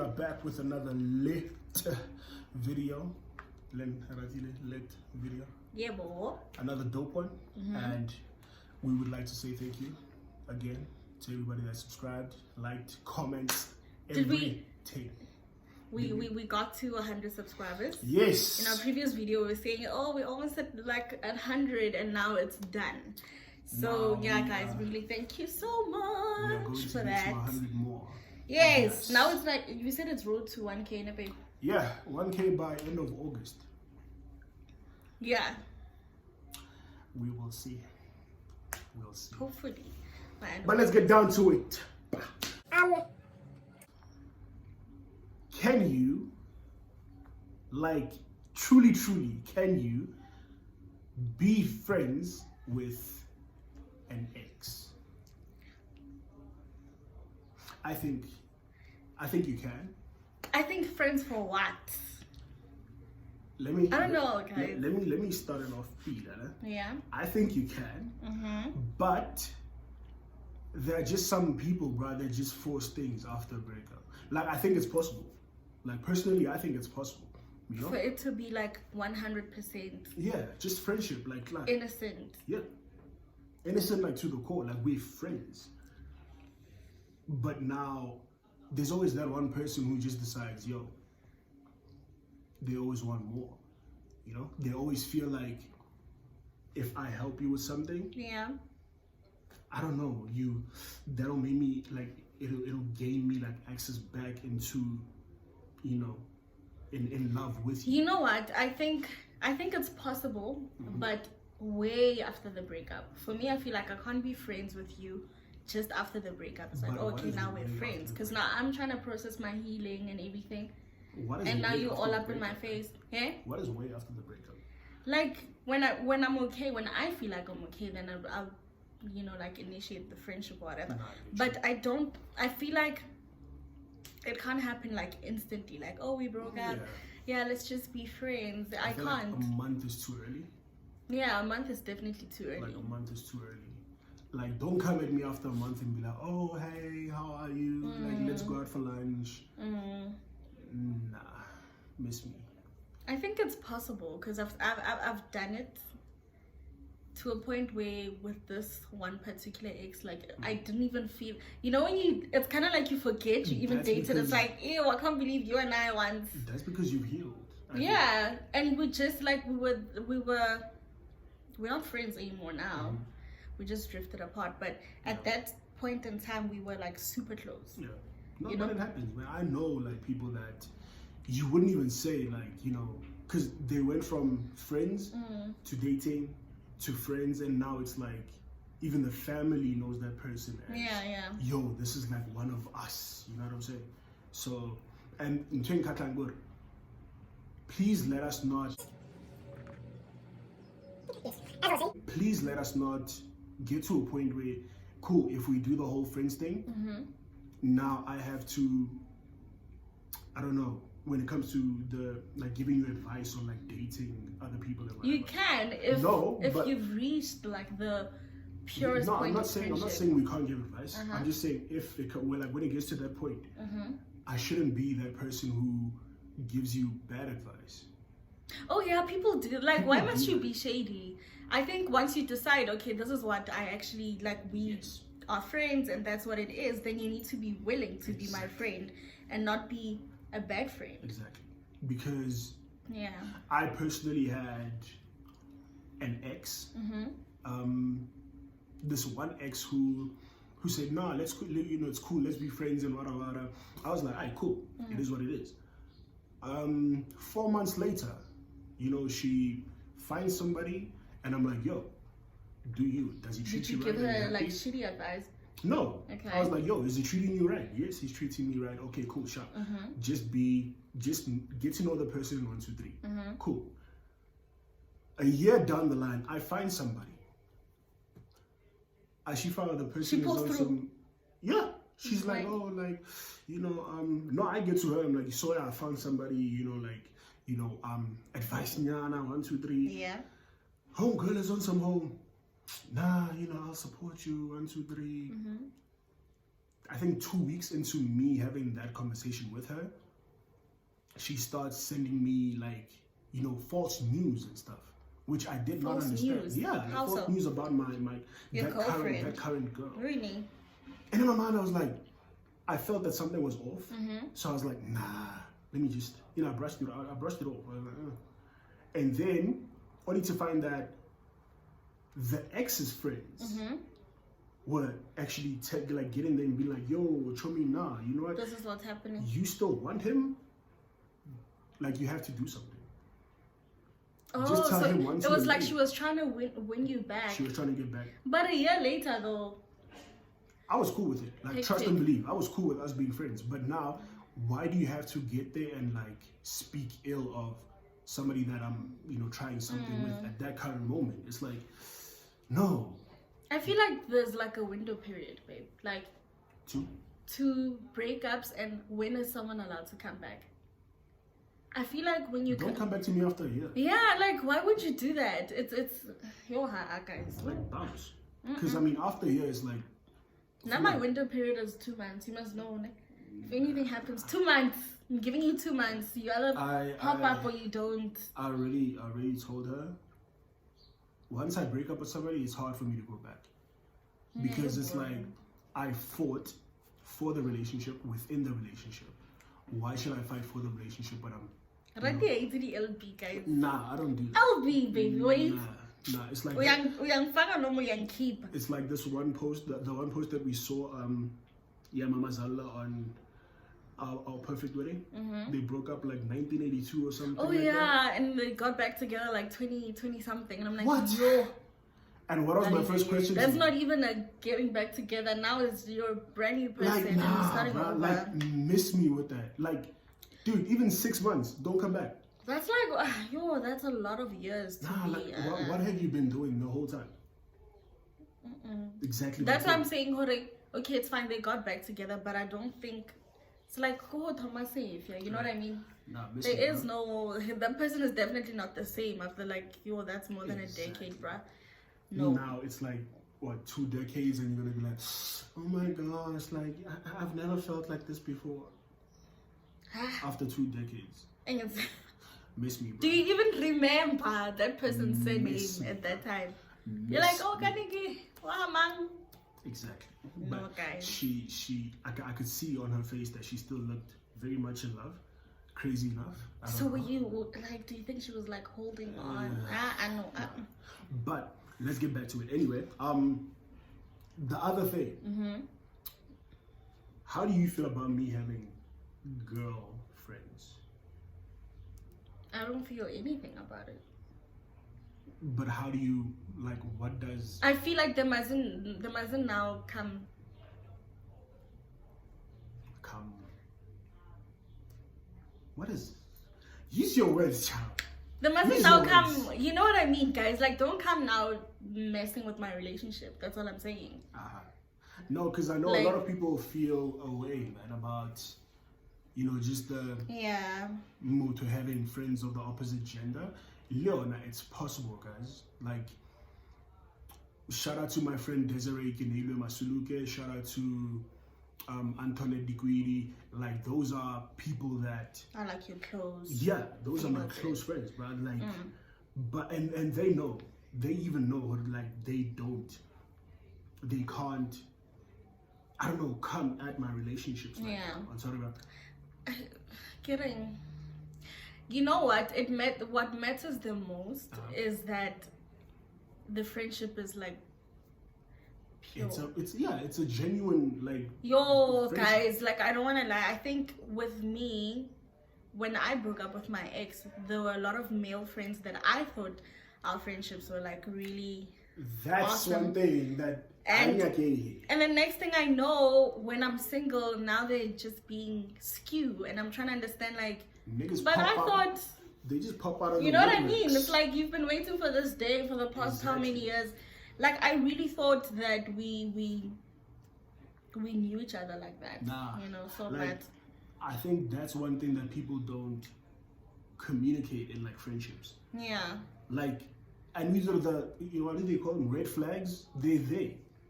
back with another lit video. Lin and Rati lit video. Yeah, boy. Another dope one. And we would like to say thank you again to everybody that subscribed, liked, comments, everything. We got to 100 subscribers. Yes. In our previous video, we were saying, oh, we almost at like 100, and now it's done. So now yeah, guys, really thank you so we are going much to for get that. to 100 more. Yes. Now it's like you said, it's road to 1K, na babe. Yeah, 1K by end of August. Yeah. We will see. We'll see. Hopefully. But let's get down to it. Can you, like, truly, can you be friends with an ex? I think you can. I think friends for what? I don't know, guys. Let me start it off, Peter. Yeah. I think you can. But there are just some people, bro, that just force things after a breakup. Like, I think it's possible. Like, personally, I think it's possible. You know? For it to be like 100%. Yeah, just friendship, like innocent. Yeah. Innocent, like, to the core. Like, we're friends. But now, there's always that one person who just decides, yo, they always want more. You know? They always feel like, if I help you with something, yeah, I don't know, that'll make me, like, it'll gain me, like, access back into, you know, in love with you. You know what? I think it's possible, but way after the breakup. For me, I feel like I can't be friends with you just after the breakup. It's like, But okay, now we're friends. Because now I'm trying to process my healing and everything. And now you're all up in my face. Yeah? What is way after the breakup? Like, when I'm okay, when I feel like I'm okay, then I'll you know, like, initiate the friendship or whatever. But I feel like it can't happen like instantly, like, oh, we broke up, yeah, let's just be friends. I can't. Like a month is too early. Yeah, a month is definitely too early. Like, a month is too early. Like, don't come at me after a month and be like, oh, hey, how are you? Like, let's go out for lunch. Nah, miss me. I think it's possible because I've done it to a point where with this one particular ex, like, I didn't even feel, you know, when it's kind of like you forget you even dated. It's like, ew, I can't believe you and I once. That's because you've healed. Yeah, and we just like we're not friends anymore now. We just drifted apart, but at that point in time we were like super close. Yeah, no, but it happens, man. I know, like, people that you wouldn't even say, like, you know, because they went from friends to dating to friends, and now it's like even the family knows that person as, yo, this is like one of us. You know what I'm saying? So, and in Katlangur, please let us not get to a point where, cool, if we do the whole friends thing, now I have to, I don't know, when it comes to the, like, giving you advice on, like, dating other people and whatever. You can if you've reached like the purest point of friendship. I'm not saying we can't give advice. I'm just saying when it gets to that point, I shouldn't be that person who gives you bad advice. Oh yeah, people do. Like, why must you be shady? I think once you decide, okay, this is what I actually like, we are friends and that's what it is, then you need to be willing to be my friend and not be a bad friend. Exactly. Because I personally had an ex, this one ex who said, nah, let's, you know, it's cool, let's be friends and whatever. I was like, alright, cool, it is what it is. 4 months later, you know, she finds somebody and I'm like, yo, does he treat you right? Did you give her like shitty advice? No. Okay. I was like, yo, is he treating you right? Yes, he's treating me right. Okay, cool, sure. Just get to know the person in 1, 2, 3. Cool. A year down the line, I find somebody. She found the person is on some. Yeah. She's like, oh, like, you know, no, I get to her. I'm like, so yeah, I found somebody, you know, like, you know, advice nyana, 1, 2, 3. Yeah. Home girl is on some home. Nah, you know, I'll support you, 1, 2, 3. I think 2 weeks into me having that conversation with her, she starts sending me like, you know, false news and stuff, which I did not understand. News? Yeah, like false news about Your that current girl. Really? And in my mind, I was like, I felt that something was off. So I was like, nah, let me just, you know, I brushed it off. I was like, and then only to find that the ex's friends were actually like getting there and be like, yo, Chomi, nah, you know what? This is what's happening. You still want him? Like, you have to do something. Oh, just tell him once it was like she was trying to win you back. She was trying to get back. But a year later, though, I was cool with it. Like, trust and believe. I was cool with us being friends. But now, why do you have to get there and like speak ill of somebody that I'm, you know, trying something with at that current moment? It's like, no. I feel like there's like a window period, babe. Like, two breakups, and when is someone allowed to come back? I feel like when you don't come back to me after a year. Yeah, like why would you do that? It's your guys. Like bounce. Because I mean, after a year, it's like. Now my window period is 2 months. You must know. Like, if anything happens, 2 months. I'm giving you 2 months. You either pop up or you don't. I already told her. Once I break up with somebody, it's hard for me to go back. Because it's like, I fought for the relationship within the relationship. Why should I fight for the relationship when I'm... Rati hates the LB, guys. Nah, I don't do that. LB, baby, wait. Nah, it's like... It's like this one post, the one post that we saw, Mama Zalla on our Perfect Wedding. They broke up like 1982 or something. Oh, like yeah, that. and they got back together like 20 something. And I'm like, what? Yo. And what was my first question? That's not even a getting back together. Now it's your brand new person. Like, nah, and starting over. Like, miss me with that. Like, dude, even 6 months, don't come back. That's like, that's a lot of years to be. Like, what have you been doing the whole time? Exactly. That's why I'm saying, okay, it's fine, they got back together, but I don't think it's like, you know what I mean? Nah, there is no, that person is definitely not the same after like, that's more than a decade, bruh. No. Now it's like, what, 2 decades, and you're gonna be like, oh my gosh, like I've never felt like this before. After 2 decades. And it's miss me, bro. Do you even remember that person's surname at that time? You're like, oh, Kaniki, wow, man. Exactly. No, but guys. I could see on her face that she still looked very much in love. Crazy enough. So were you, like, do you think she was like holding on? I know. But let's get back to it. Anyway, the other thing. How do you feel about me having girlfriends? I don't feel anything about it. But how do you, like, what does... I feel like they mustn't now come... What is... Use your words, child. They mustn't now come... You know what I mean, guys? Like, don't come now messing with my relationship. That's all I'm saying. No, because I know a lot of people feel away, man, about... You know, just the mood to having friends of the opposite gender. Leona, it's possible, guys. Like, shout out to my friend Desiree Kinebe Masuluke. Shout out to Antoinette Dikwidi. Like, those are people that are like your close. Yeah, those are my close friends, bro. Like, but and they know. They even know, like, they can't. I don't know. Come at my relationships. Like, I'm sorry about. Kidding. You know what? What matters the most is that the friendship is like pure. It's a genuine, like. Yo, guys, like, I don't want to lie. I think with me, when I broke up with my ex, there were a lot of male friends that I thought our friendships were like really. That's awesome. One thing that. And the next thing I know, when I'm single, now they're just being skew, and I'm trying to understand, like. Niggas but I thought they just pop out of you know what I mean. It's like you've been waiting for this day for the past how many years. Like, I really thought that we knew each other like that. Nah, you know, so like, bad. I think that's one thing that people don't communicate in, like, friendships. Yeah. Like, and these are the, you know, what do they call them? Red flags.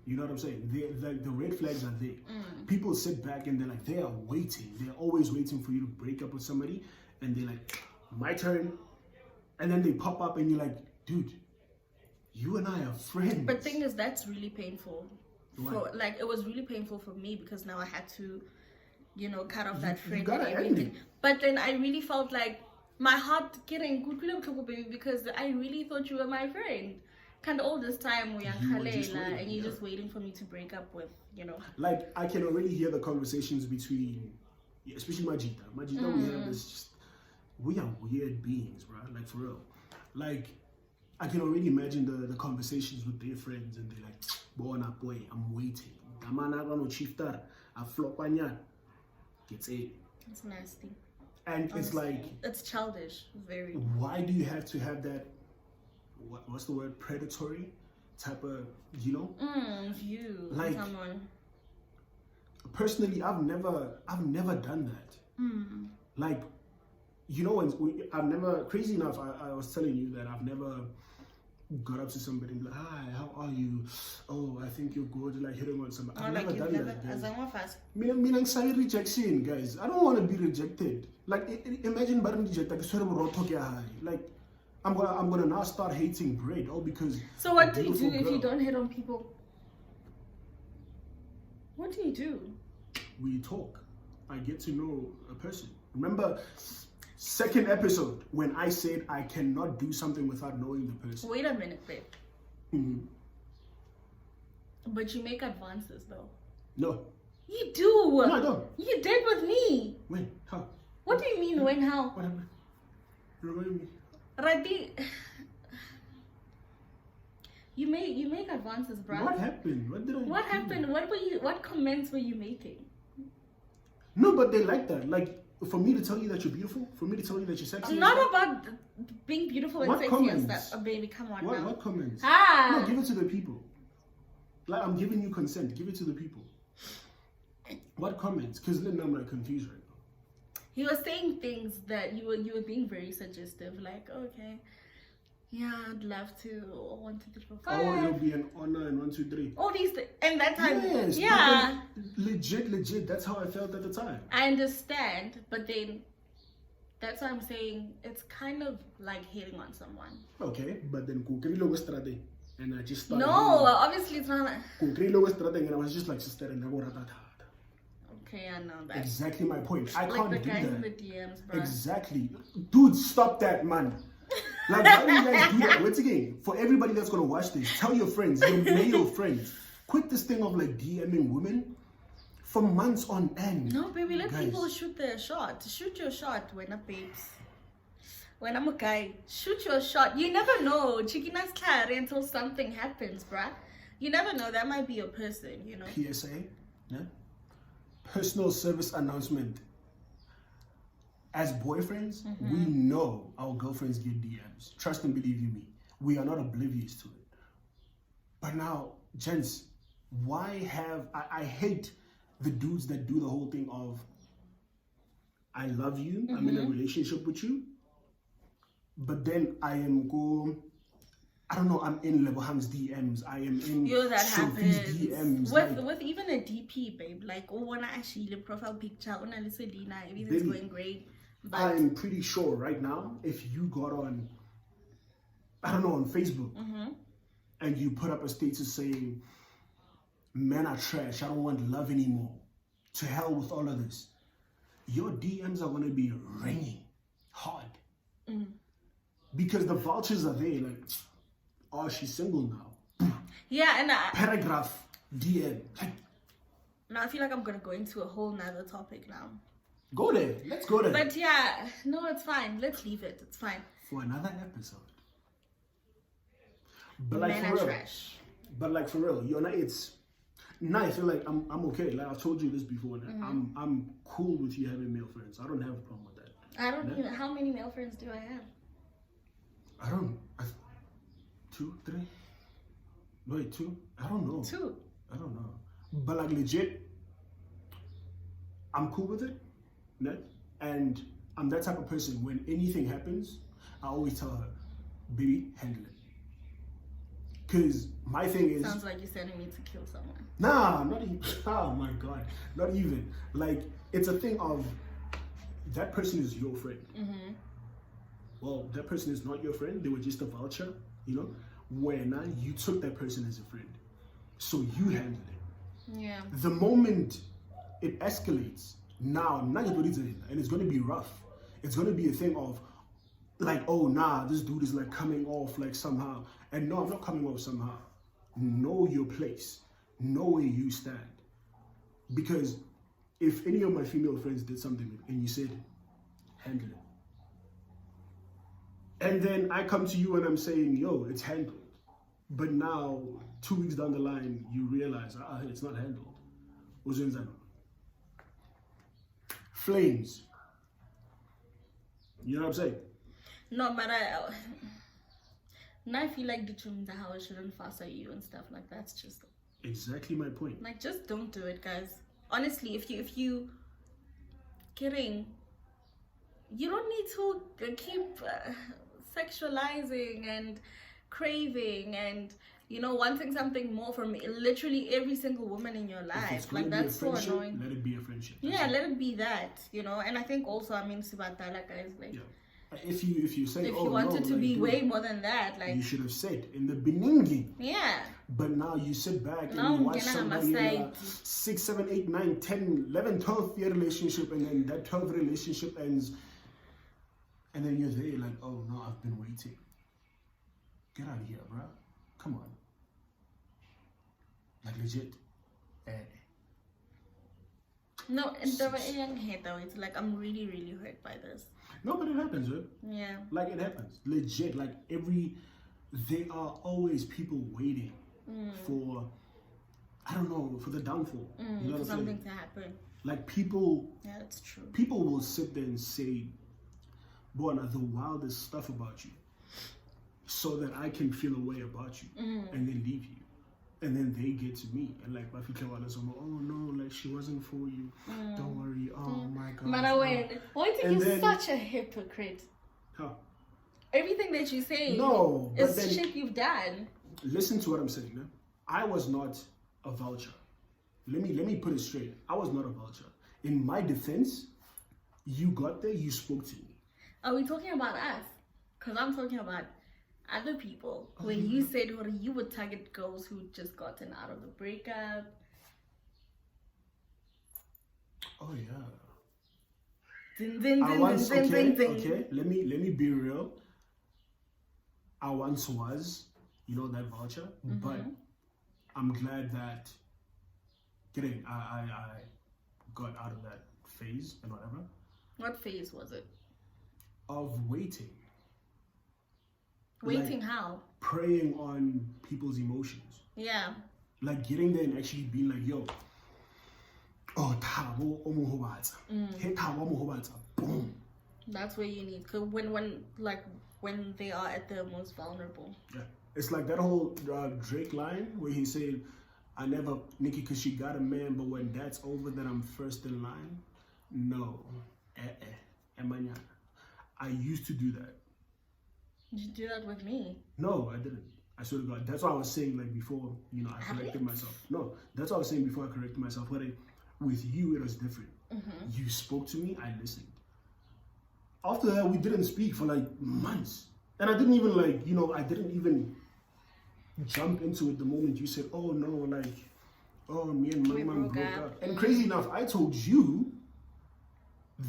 You You know what I'm saying? The red flags are there. People sit back and they're like, they are waiting. They're always waiting for you to break up with somebody. And they're like, my turn. And then they pop up and you're like, dude, you and I are friends. But thing is, that's really painful. It was really painful for me because now I had to, cut off that friend. You gotta end it. But then I really felt like my heart getting good baby because I really thought you were my friend. Kind of all this time we are and you're just waiting for me to break up with, Like, I can already hear the conversations between, especially Majita. We are weird beings, bro. Like, for real. Like, I can already imagine the conversations with their friends and they're like, boy, I'm waiting. I flop on ya. It's it. It's nasty. And honestly, it's like... It's childish. Very. Why do you have to have that, what's the word, predatory type of, view like, someone. Personally, I've never done that. Like, I've never, crazy enough, I was telling you that I've never got up to somebody and be like, hi, how are you? Oh, I think you're good. Like, hitting on somebody. I've never done that, guys. Meaning silent rejection, guys. I don't want to be rejected. Like, imagine being rejected. Like, I'm gonna now start hating bread, all because. So what do you do if you don't hit on people? What do you do? We talk. I get to know a person. Remember, second episode when I said I cannot do something without knowing the person. Wait a minute, babe. But you make advances, though. No. You do. No, I don't. You did with me. When? How? What do you mean when? How? What happened? Remind me. Rati, you make advances, bro. What happened? What did I? What happened? What comments were you making? No, but they like that. Like, for me to tell you that you're beautiful, for me to tell you that you're sexy. Not about being beautiful and sexy comments? and stuff. Oh, baby, come on now. What comments? Ah. No, give it to the people. Like, I'm giving you consent. Give it to the people. What comments? Because then I'm like confused right now. He was saying things that you were being very suggestive. Like, okay, yeah, I'd love to. 1, 2, 3, 4, 5. Oh, it'll be an honor and 1, 2, 3. All these things. And that time, yes, yeah. Legit. That's how I felt at the time. I understand, but then that's why I'm saying it's kind of like hitting on someone. Okay, but then and I just started. No, obviously it's not. And I was just like, sister, and okay, I know that. Exactly my point. I like can't the do guys that. in the DMs, bro. Exactly, dude. Stop that, man. Like, why do you guys do that? Once again, for everybody that's gonna watch this, tell your friends, your male friends, quit this thing of like DMing women for months on end. No, baby, let people shoot their shot. Shoot your shot, when up, babes. When I'm a guy, shoot your shot. You never know. Chikinas clare until something happens, bruh. You never know. That might be your person, PSA, yeah? Personal service announcement. As boyfriends, we know our girlfriends get DMs. Trust and believe you me. We are not oblivious to it. But now, gents, why have... I hate the dudes that do the whole thing of, I love you, I'm in a relationship with you, but then I am I'm in Leboham's DMs, I am in Sophie's DMs. With even a DP, babe, like, actually the profile picture, everything's going great. But I'm pretty sure right now, if you got on, on Facebook, and you put up a status saying, men are trash, I don't want love anymore, to hell with all of this, your DMs are going to be ringing hard. Because the vouchers are there, like, oh, she's single now. Yeah, and paragraph, DM. Now I feel like I'm going to go into a whole nother topic now. Go there. Let's go there. But yeah, no, it's fine. Let's leave it. It's fine. For another episode. But men are trash. But like for real, it's... Now I feel like I'm okay. Like I've told you this before. I'm cool with you having male friends. I don't have a problem with that. I don't even... How many male friends do I have? 2, 3? Wait, 2? I don't know. 2? I don't know. But like legit, I'm cool with it. No? And I'm that type of person. When anything happens, I always tell her, baby, handle it. Because my thing is... Sounds like you're sending me to kill someone. Nah, not even. Oh my God. Not even. Like, it's a thing of that person is your friend. Mm-hmm. Well, that person is not your friend. They were just a voucher, you know? When you took that person as a friend. So you handled it. Yeah. The moment it escalates, now and it's going to be rough. It's going to be a thing of, like, oh, nah, this dude is like coming off like somehow. And no, I'm not coming off somehow. Know your place. Know where you stand. Because if any of my female friends did something and you said, handle it. And then I come to you and I'm saying, yo, it's handled. But now, 2 weeks down the line, you realize, it's not handled. Flames. You know what I'm saying? No, but now I feel like the how I shouldn't fuss at you and stuff like that's just exactly my point. Like, just don't do it, guys. Honestly, if you kidding, you don't need to keep sexualizing and craving and wanting something more from literally every single woman in your life. Like, that's so annoying. Let it be a friendship. Yeah, let it be that. And I think also, Sibatala, guys, like. Yeah. If you say, if you wanted to be way more than that, like, you should have said in the beginning. Yeah. But now you sit back and you watch somebody in a 6, 7, 8, 9, 10, 11, 12 year relationship, and then that 12 relationship ends, and then you're there like, oh no, I've been waiting. Get out of here, bro. Come on. Like, legit. No, and though, it's like I'm really, really hurt by this. No, but it happens, right? Yeah. Like, it happens. Legit. Like, there are always people waiting for, I don't know, for the downfall. You know for something to happen. Like, people... Yeah, that's true. People will sit there and say, Bona, the wildest stuff about you, so that I can feel a way about you, and then leave you. And then they get to me and like, oh no, like she wasn't for you. Don't worry. Oh my God. But why do you think you're such a hypocrite? Huh? Everything that you say is shit you've done. Listen to what I'm saying. Now. I was not a vulture. Let me put it straight. I was not a vulture. In my defense, you got there, you spoke to me. Are we talking about us? Because I'm talking about other people, when you said you would target girls who just gotten out of the breakup. Oh yeah. Okay. Let me be real. I once was, that vulture, but I'm glad that I got out of that phase and whatever. What phase was it? Of waiting. Waiting, like, how? Preying on people's emotions. Yeah. Like getting there and actually being like, yo, oh, tabo omuhobatsa. Hey, tabo omuhobatsa. Boom. That's where you need, cause when they are at their most vulnerable. Yeah. It's like that whole Drake line where he said, I never Nikki cause she got a man, but when that's over, then I'm first in line. No. I used to do that. Did you do that with me? No, I didn't. I swear to God. That's what I was saying, like, before, I corrected myself. No, that's what I was saying before I corrected myself. But with you, it was different. You spoke to me, I listened. After that, we didn't speak for, like, months. And I didn't even, like, I didn't even jump into it the moment you said, oh, no, like, oh, me and my mom broke up. And crazy enough, I told you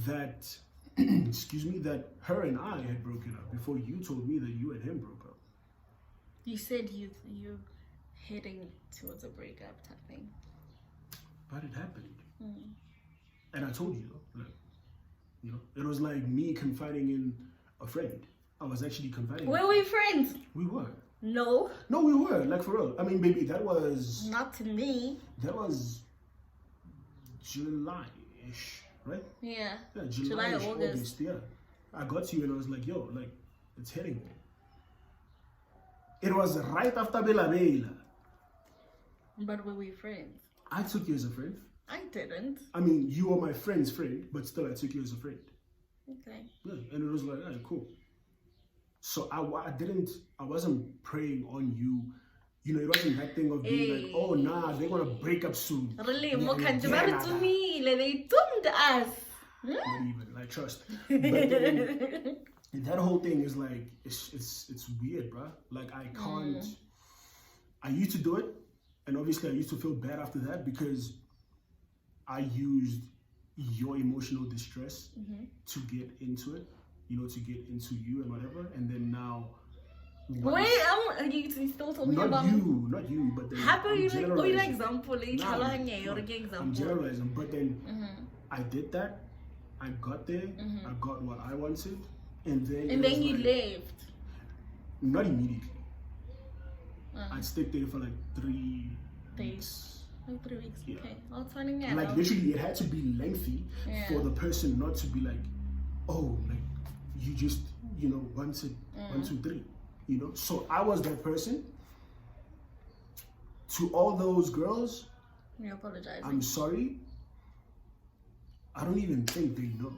that... excuse me, that her and I had broken up before you told me that you and him broke up. You said you're heading towards a breakup type thing. But it happened. And I told you, like, it was like me confiding in a friend. I was actually confiding. Were we friends? We were. No. No, we were. Like, for real. I mean, baby, that was... Not to me. That was July-ish. Right? Yeah. July, August. Yeah. I got to you and I was like, yo, like, it's hitting me. It was right after Bela Bela. But were we friends? I took you as a friend. I didn't. I mean, you were my friend's friend, but still I took you as a friend. Okay. Yeah, and it was like, cool. So I wasn't preying on you You know, it wasn't that thing of being like, oh, nah, they're going to break up soon. Really? Yeah, They doomed us. Not even, like, trust. But then, that whole thing is like, it's weird, bruh. Like, I can't, I used to do it. And obviously I used to feel bad after that because I used your emotional distress to get into it, you know, to get into you and whatever. And then now, wait, you still talking about not you, but then I'm generalizing. example. I'm generalizing, but then I did that. I got there. I got what I wanted, and then you like, left. Not immediately. I'd stick there for like 3 weeks. Like 3 weeks, Yeah. okay. I'll turn it Like literally, it had to be lengthy for the person not to be like, oh, like you just, you know, wanted 1, 2, 3, you know. So I was that person. To all those girls, you're apologizing. I'm sorry. I don't even think they know.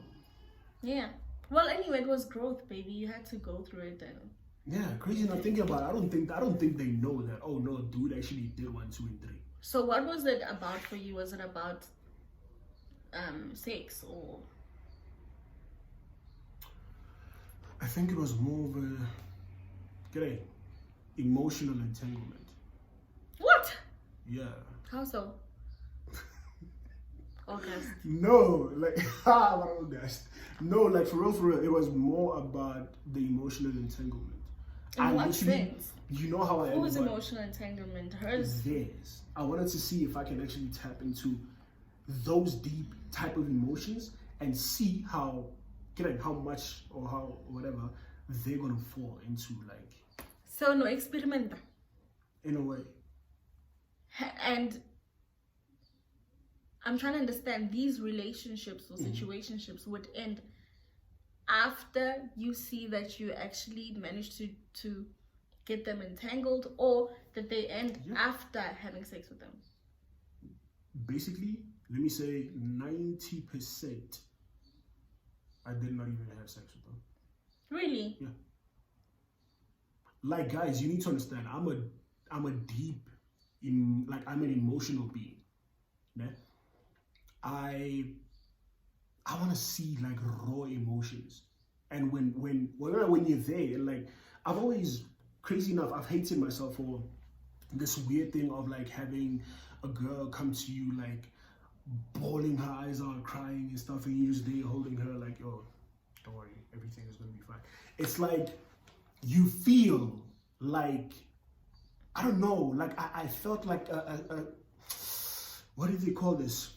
Yeah. Well, anyway, it was growth, baby. You had to go through it and. Yeah, crazy enough thinking about it. I don't think they know that. Oh no, dude actually did 1, 2, and 3. So what was it about for you? Was it about sex or? I think it was more of a emotional entanglement. What? Yeah. How so? August. No, like August. No, like for real, it was more about the emotional entanglement. In what sense? You know how I am. Whose emotional entanglement? Hers? Theirs. I wanted to see if I can actually tap into those deep type of emotions and see how much or how whatever they're gonna fall into, like. So no experiment. In a way. And I'm trying to understand, these relationships or situationships would end after you see that you actually managed to get them entangled, or that they end after having sex with them? Basically, let me say 90% I did not even have sex with them. Really? Yeah. Like, guys, you need to understand, I'm a deep, I'm an emotional being. Yeah? I want to see like raw emotions, and when you're there, like I've always, crazy enough, I've hated myself for this weird thing of like having a girl come to you like bawling her eyes out, crying and stuff, and you just there holding her like, oh, don't worry, everything is gonna be fine. It's like you feel like, I don't know, like I felt like a what do they call this?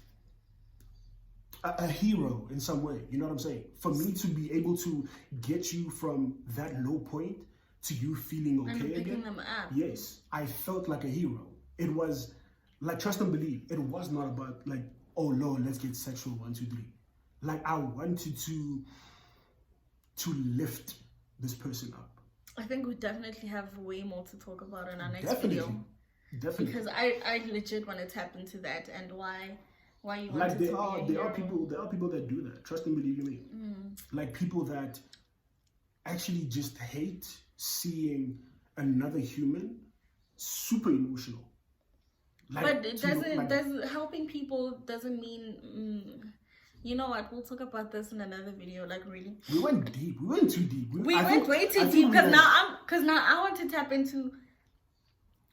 A hero in some way, you know what I'm saying? For me to be able to get you from that low point to you feeling okay and picking again, them up. Yes, I felt like a hero. It was like, trust and believe, it was not about like, oh no, let's get sexual 1, 2, 3. Like I wanted to lift this person up. I think we definitely have way more to talk about in our next video. Definitely. Because I legit want to tap into that and why you want like to be there are people that do that. Trust and believe me. Like people that actually just hate seeing another human super emotional. Like, but it doesn't helping people doesn't mean you know what, we'll talk about this in another video. Like really, we went deep. We went too deep. We went way too deep because now I want to tap into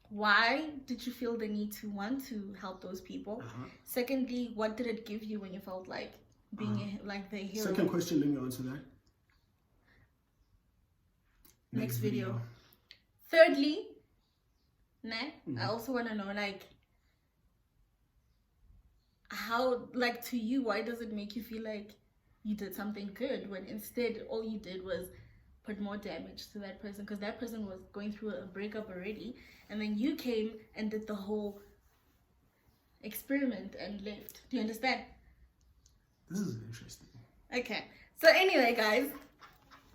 why did you feel the need to want to help those people. Secondly, what did it give you when you felt like being like the hero? Second question, let me answer that. Next video. Thirdly, I also want to know like how, like, to you, why does it make you feel like you did something good when instead all you did was put more damage to that person, because that person was going through a breakup already, and then you came and did the whole experiment and left. Do you understand? This is interesting. Okay, so anyway guys,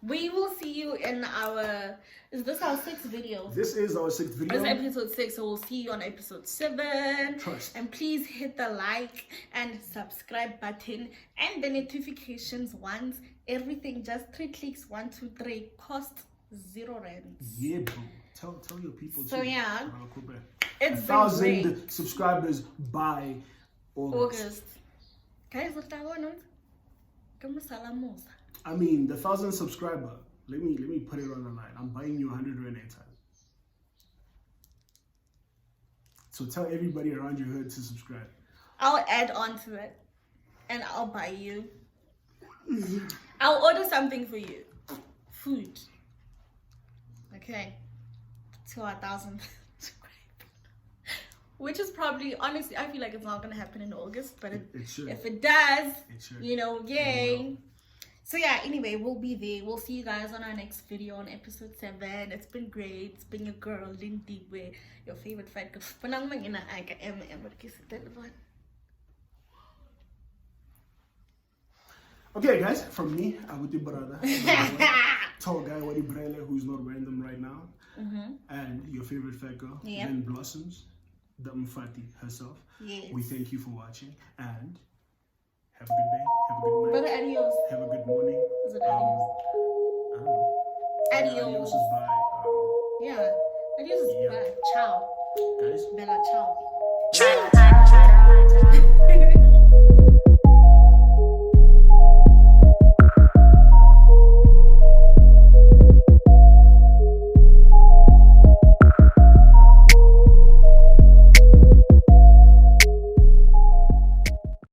we will see you in our, is this our 6th video? This is our 6th video. It's episode 6, so we'll see you on episode 7. Trust. And please hit the like and subscribe button and the notifications once. Everything just 3 clicks, 1, 2, 3, cost 0 rand. Yeah, bro. Tell your people So too. yeah, it's 1,000 subscribers by August. Guys, I mean, the 1,000 subscriber. Let me put it on the line. I'm buying you 100 Rand airtime. So tell everybody around your hood to subscribe. I'll add on to it, and I'll buy you. I'll order something for you. Food. Okay. To 1,000. Which is probably, honestly, I feel like it's not going to happen in August. But if it does, you know, yay. So yeah, anyway, we'll be there. We'll see you guys on our next video on episode 7. It's been great. It's been your girl, Lin Rati, your favorite fat girl. Okay, guys, from me, I would do brother. Tall guy, Wadi Brele, who's not random right now. And your favorite fat girl, Lynn Blossoms, the Mfati herself. Yes. We thank you for watching and have a good day, have a good night. Brother, adios. Have a good morning. Is it adios? I don't know. Adios. Adios is bye. Yeah. Adios is bye. Ciao. Guys. Bella ciao.